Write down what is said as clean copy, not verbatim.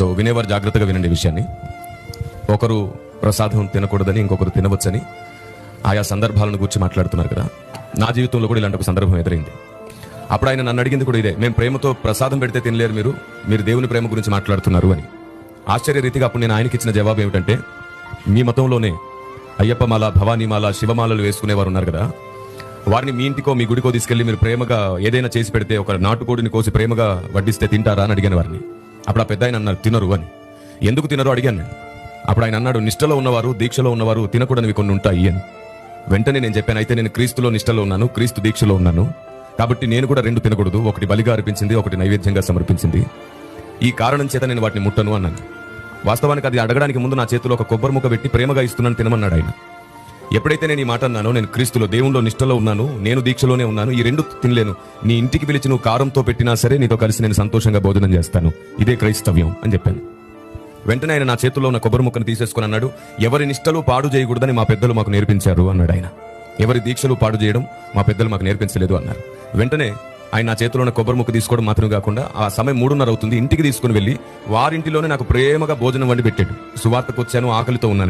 So వినేవారు జాగ్రత్తగా వినండి ఈ విషయాన్ని. ఒకరు ప్రసాదం తినకూడదని, ఇంకొకరు తినవచ్చని ఆయా సందర్భాలను గురించి మాట్లాడుతున్నారు కదా. నా జీవితంలో కూడా ఇలాంటి ఒక సందర్భం ఎదురైంది. అప్పుడు ఆయన నన్ను అడిగింది కూడా ఇదే, మేము ప్రేమతో ప్రసాదం పెడితే తినలేరు మీరు దేవుని ప్రేమ గురించి మాట్లాడుతున్నారు అని. ఆశ్చర్యరీతిగా అప్పుడు నేను ఆయనకి ఇచ్చిన జవాబు ఏమిటంటే, మీ మతంలోనే అయ్యప్పమాల, భవానీమాల, శివమాలలు వేసుకునేవారు ఉన్నారు కదా, వారిని మీ ఇంటికో మీ గుడికో తీసుకెళ్లి మీరు ప్రేమగా ఏదైనా చేసి పెడితే, ఒక నాటుకోడిని కోసి ప్రేమగా వడ్డిస్తే తింటారా అని అడిగాను వారిని. అప్పుడు ఆ పెద్ద ఆయన అన్నారు, తినరు అని. ఎందుకు తినరు అడిగాను నేను. అప్పుడు ఆయన అన్నాడు, నిష్టలో ఉన్నవారు, దీక్షలో ఉన్నవారు తినకూడనివి కొన్ని ఉంటాయి అని. వెంటనే నేను చెప్పాను, అయితే నేను క్రీస్తులో నిష్టలో ఉన్నాను, క్రీస్తు దీక్షలో ఉన్నాను, కాబట్టి నేను కూడా రెండు తినకూడదు. ఒకటి బలిగా అర్పించింది, ఒకటి నైవేద్యంగా సమర్పించింది. ఈ కారణం చేత నేను వాటిని ముట్టను అన్నాను. వాస్తవానికి అది అడగడానికి ముందు నా చేతిలో ఒక కొబ్బరి ముక్క పెట్టి ప్రేమగా ఇస్తున్నాను, తినమన్నాడు ఆయన. ఎప్పుడైతే నేను ఈ మాట అన్నానో, నేను క్రీస్తులో, దేవుల్లో నిష్టలో ఉన్నాను, నేను దీక్షలోనే ఉన్నాను, ఈ రెండు తినలేను, నీ ఇంటికి పిలిచి నువ్వు కారంతో పెట్టినా సరే నీతో కలిసి నేను సంతోషంగా భోజనం చేస్తాను, ఇదే క్రైస్తవ్యం అని చెప్పాను. వెంటనే ఆయన నా చేతుల్లో ఉన్న కొబ్బరి ముక్కను తీసేసుకుని అన్నాడు, ఎవరి నిష్టలు పాడు చేయకూడదని మా పెద్దలు మాకు నేర్పించారు అన్నాడు ఆయన. ఎవరి దీక్షలు పాడు చేయడం మా పెద్దలు మాకు నేర్పించలేదు అన్నారు. వెంటనే ఆయన నా చేతిలో ఉన్న కొబ్బరి ముక్క తీసుకోవడం మాత్రమే కాకుండా, ఆ సమయం 3:30 అవుతుంది, ఇంటికి తీసుకుని వెళ్ళి వారింటిలోనే నాకు ప్రేమగా భోజనం వండి పెట్టాడు. సువార్తకు వచ్చాను, ఆకలితో ఉన్నాను.